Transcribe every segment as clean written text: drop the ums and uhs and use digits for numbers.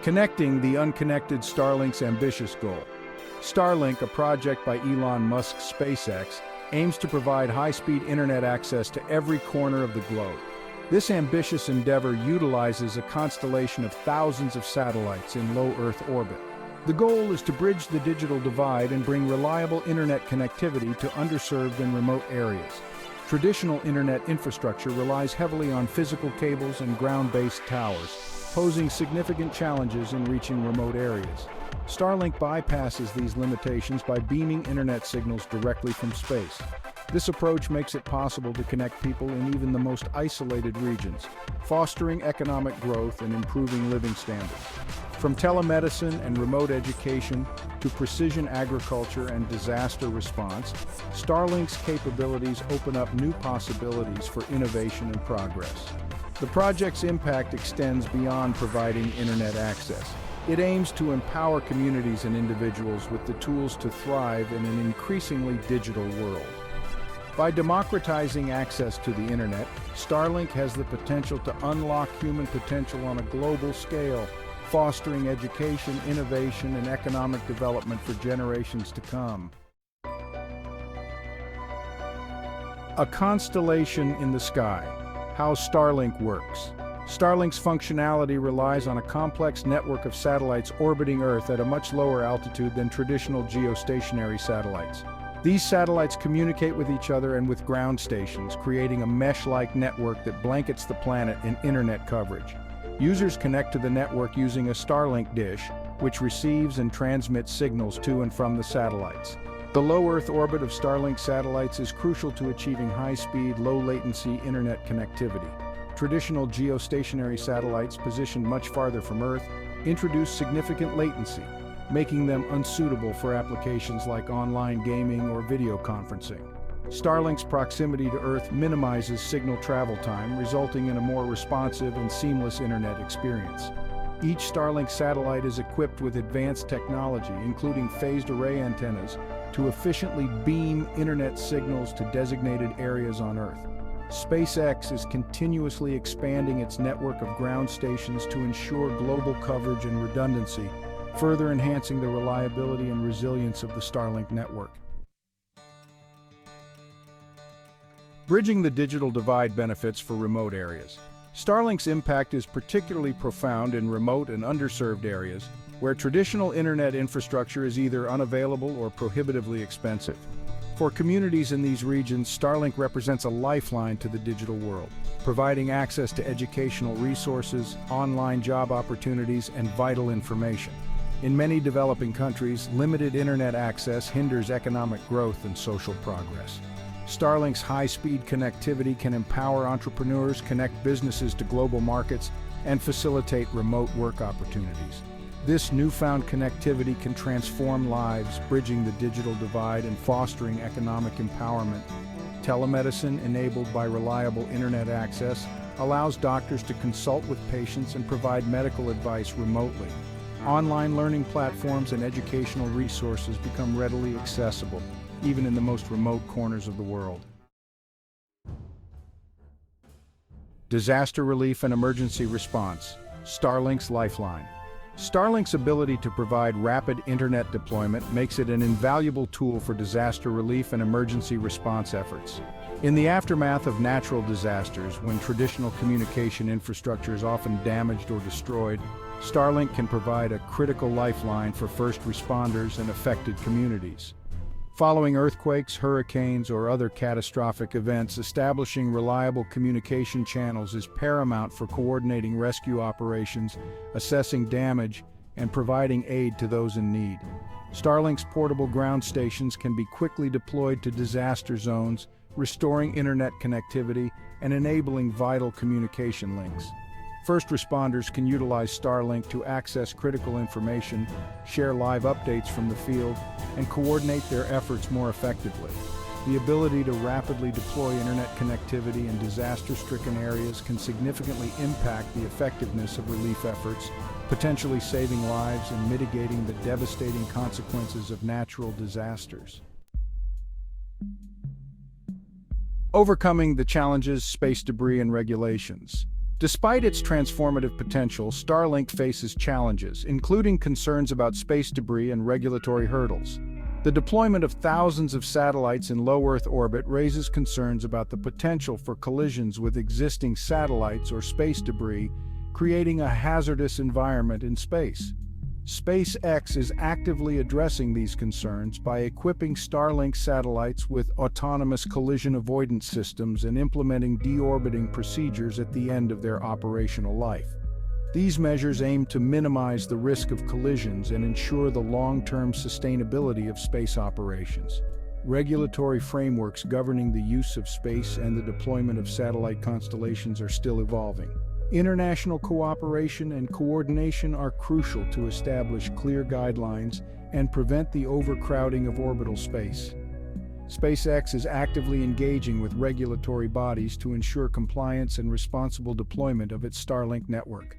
Connecting the unconnected. Starlink's ambitious goal. Starlink, a project by Elon Musk's SpaceX, aims to provide high-speed internet access to every corner of the globe. This ambitious endeavor utilizes a constellation of thousands of satellites in low Earth orbit. The goal is to bridge the digital divide and bring reliable internet connectivity to underserved and remote areas. Traditional internet infrastructure relies heavily on physical cables and ground-based towers, posing significant challenges in reaching remote areas. Starlink bypasses these limitations by beaming internet signals directly from space. This approach makes it possible to connect people in even the most isolated regions, fostering economic growth and improving living standards. From telemedicine and remote education to precision agriculture and disaster response, Starlink's capabilities open up new possibilities for innovation and progress. The project's impact extends beyond providing internet access. It aims to empower communities and individuals with the tools to thrive in an increasingly digital world. By democratizing access to the internet, Starlink has the potential to unlock human potential on a global scale, fostering education, innovation, and economic development for generations to come. A constellation in the sky. How Starlink works. Starlink's functionality relies on a complex network of satellites orbiting Earth at a much lower altitude than traditional geostationary satellites. These satellites communicate with each other and with ground stations, creating a mesh-like network that blankets the planet in internet coverage. Users connect to the network using a Starlink dish, which receives and transmits signals to and from the satellites. The low Earth orbit of Starlink satellites is crucial to achieving high-speed, low-latency internet connectivity. Traditional geostationary satellites positioned much farther from Earth introduce significant latency, making them unsuitable for applications like online gaming or video conferencing. Starlink's proximity to Earth minimizes signal travel time, resulting in a more responsive and seamless internet experience. Each Starlink satellite is equipped with advanced technology, including phased array antennas, to efficiently beam internet signals to designated areas on Earth. SpaceX is continuously expanding its network of ground stations to ensure global coverage and redundancy, further enhancing the reliability and resilience of the Starlink network. Bridging the digital divide. Benefits for remote areas. Starlink's impact is particularly profound in remote and underserved areas, where traditional internet infrastructure is either unavailable or prohibitively expensive. For communities in these regions, Starlink represents a lifeline to the digital world, providing access to educational resources, online job opportunities, and vital information. In many developing countries, limited internet access hinders economic growth and social progress. Starlink's high-speed connectivity can empower entrepreneurs, connect businesses to global markets, and facilitate remote work opportunities. This newfound connectivity can transform lives, bridging the digital divide and fostering economic empowerment. Telemedicine, enabled by reliable internet access, allows doctors to consult with patients and provide medical advice remotely. Online learning platforms and educational resources become readily accessible, even in the most remote corners of the world. Disaster relief and emergency response. Starlink's Lifeline. Starlink's ability to provide rapid internet deployment makes it an invaluable tool for disaster relief and emergency response efforts. In the aftermath of natural disasters, when traditional communication infrastructure is often damaged or destroyed, Starlink can provide a critical lifeline for first responders and affected communities. Following earthquakes, hurricanes, or other catastrophic events, establishing reliable communication channels is paramount for coordinating rescue operations, assessing damage, and providing aid to those in need. Starlink's portable ground stations can be quickly deployed to disaster zones, restoring internet connectivity and enabling vital communication links. First responders can utilize Starlink to access critical information, share live updates from the field, and coordinate their efforts more effectively. The ability to rapidly deploy internet connectivity in disaster-stricken areas can significantly impact the effectiveness of relief efforts, potentially saving lives and mitigating the devastating consequences of natural disasters. Overcoming the challenges, space debris, and regulations. Despite its transformative potential, Starlink faces challenges, including concerns about space debris and regulatory hurdles. The deployment of thousands of satellites in low Earth orbit raises concerns about the potential for collisions with existing satellites or space debris, creating a hazardous environment in space. SpaceX is actively addressing these concerns by equipping Starlink satellites with autonomous collision avoidance systems and implementing deorbiting procedures at the end of their operational life. These measures aim to minimize the risk of collisions and ensure the long-term sustainability of space operations. Regulatory frameworks governing the use of space and the deployment of satellite constellations are still evolving. International cooperation and coordination are crucial to establish clear guidelines and prevent the overcrowding of orbital space. SpaceX is actively engaging with regulatory bodies to ensure compliance and responsible deployment of its Starlink network.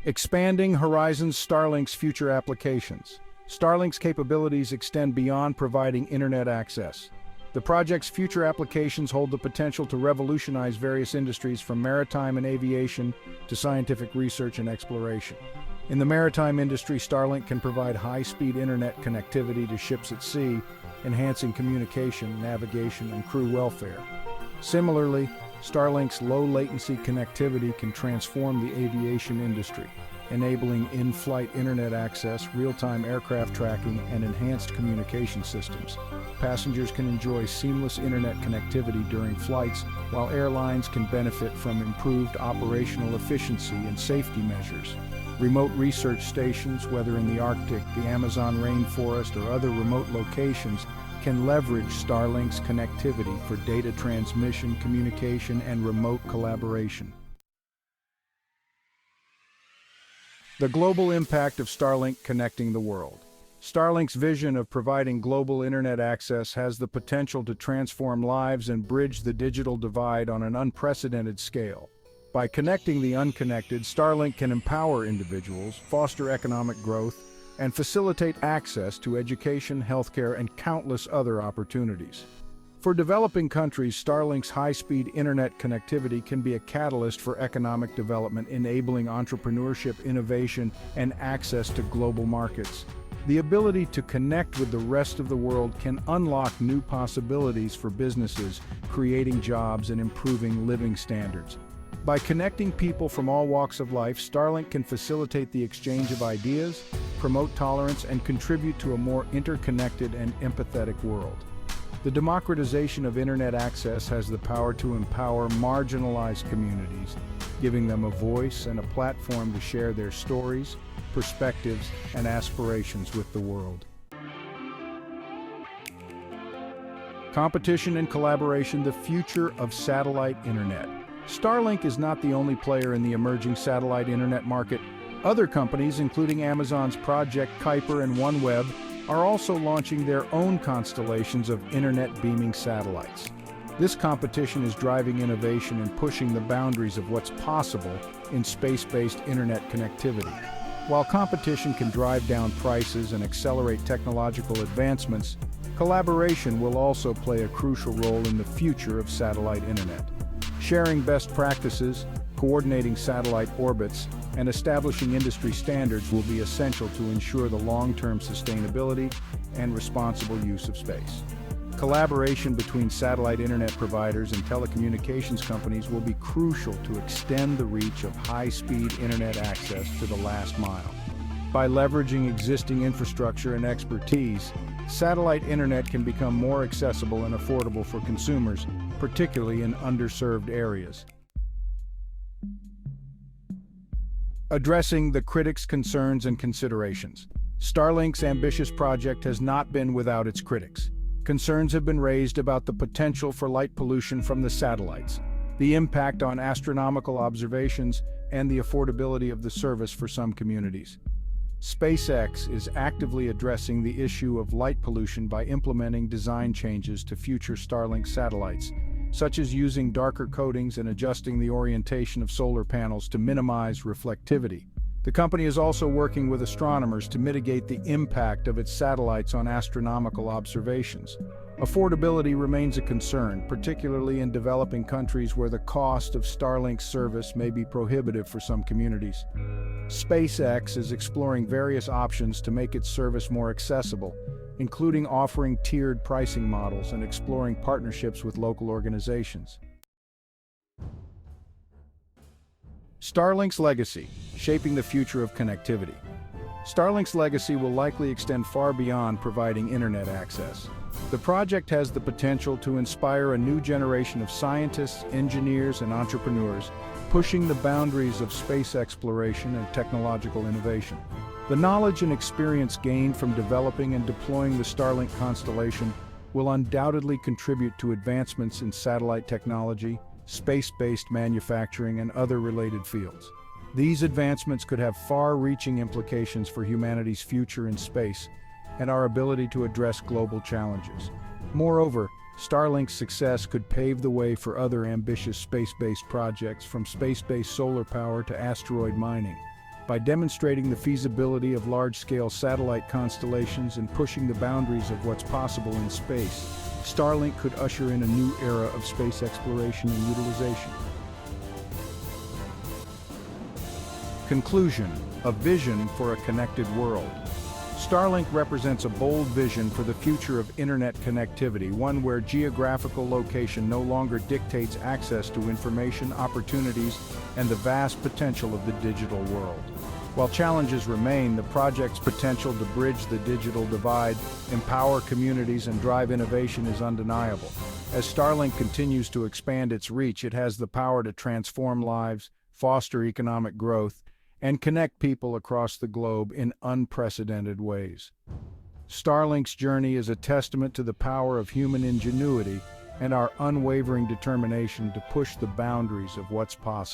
Expanding Horizons Starlink's future applications. Starlink's capabilities extend beyond providing internet access. The project's future applications hold the potential to revolutionize various industries from maritime and aviation to scientific research and exploration. In the maritime industry, Starlink can provide high-speed internet connectivity to ships at sea, enhancing communication, navigation, and crew welfare. Similarly, Starlink's low-latency connectivity can transform the aviation industry, enabling in-flight internet access, real-time aircraft tracking, and enhanced communication systems. Passengers can enjoy seamless internet connectivity during flights, while airlines can benefit from improved operational efficiency and safety measures. Remote research stations, whether in the Arctic, the Amazon rainforest, or other remote locations, can leverage Starlink's connectivity for data transmission, communication, and remote collaboration. The global impact of Starlink connecting the world. Starlink's vision of providing global internet access has the potential to transform lives and bridge the digital divide on an unprecedented scale. By connecting the unconnected, Starlink can empower individuals, foster economic growth, and facilitate access to education, healthcare, and countless other opportunities. For developing countries, Starlink's high-speed internet connectivity can be a catalyst for economic development, enabling entrepreneurship, innovation, and access to global markets. The ability to connect with the rest of the world can unlock new possibilities for businesses, creating jobs and improving living standards. By connecting people from all walks of life, Starlink can facilitate the exchange of ideas, promote tolerance, and contribute to a more interconnected and empathetic world. The democratization of internet access has the power to empower marginalized communities, giving them a voice and a platform to share their stories, perspectives, and aspirations with the world. Competition and collaboration, the future of satellite internet. Starlink is not the only player in the emerging satellite internet market. Other companies, including Amazon's Project Kuiper and OneWeb, are also launching their own constellations of internet beaming satellites. This competition is driving innovation and pushing the boundaries of what's possible in space-based internet connectivity. While competition can drive down prices and accelerate technological advancements, collaboration will also play a crucial role in the future of satellite internet. Sharing best practices, coordinating satellite orbits, and establishing industry standards will be essential to ensure the long-term sustainability and responsible use of space. Collaboration between satellite internet providers and telecommunications companies will be crucial to extend the reach of high-speed internet access to the last mile. By leveraging existing infrastructure and expertise, satellite internet can become more accessible and affordable for consumers, particularly in underserved areas. Addressing the critics' concerns and considerations. Starlink's ambitious project has not been without its critics. Concerns have been raised about the potential for light pollution from the satellites, the impact on astronomical observations, and the affordability of the service for some communities. SpaceX is actively addressing the issue of light pollution by implementing design changes to future Starlink satellites, such as using darker coatings and adjusting the orientation of solar panels to minimize reflectivity. The company is also working with astronomers to mitigate the impact of its satellites on astronomical observations. Affordability remains a concern, particularly in developing countries where the cost of Starlink service may be prohibitive for some communities. SpaceX is exploring various options to make its service more accessible, including offering tiered pricing models and exploring partnerships with local organizations. Starlink's legacy, shaping the future of connectivity. Starlink's legacy will likely extend far beyond providing internet access. The project has the potential to inspire a new generation of scientists, engineers, and entrepreneurs, pushing the boundaries of space exploration and technological innovation. The knowledge and experience gained from developing and deploying the Starlink constellation will undoubtedly contribute to advancements in satellite technology, space-based manufacturing, and other related fields. These advancements could have far-reaching implications for humanity's future in space and our ability to address global challenges. Moreover, Starlink's success could pave the way for other ambitious space-based projects, from space-based solar power to asteroid mining. By demonstrating the feasibility of large-scale satellite constellations and pushing the boundaries of what's possible in space, Starlink could usher in a new era of space exploration and utilization. Conclusion: a vision for a connected world. Starlink represents a bold vision for the future of internet connectivity, one where geographical location no longer dictates access to information, opportunities, and the vast potential of the digital world. While challenges remain, the project's potential to bridge the digital divide, empower communities, and drive innovation is undeniable. As Starlink continues to expand its reach, it has the power to transform lives, foster economic growth, and connect people across the globe in unprecedented ways. Starlink's journey is a testament to the power of human ingenuity and our unwavering determination to push the boundaries of what's possible.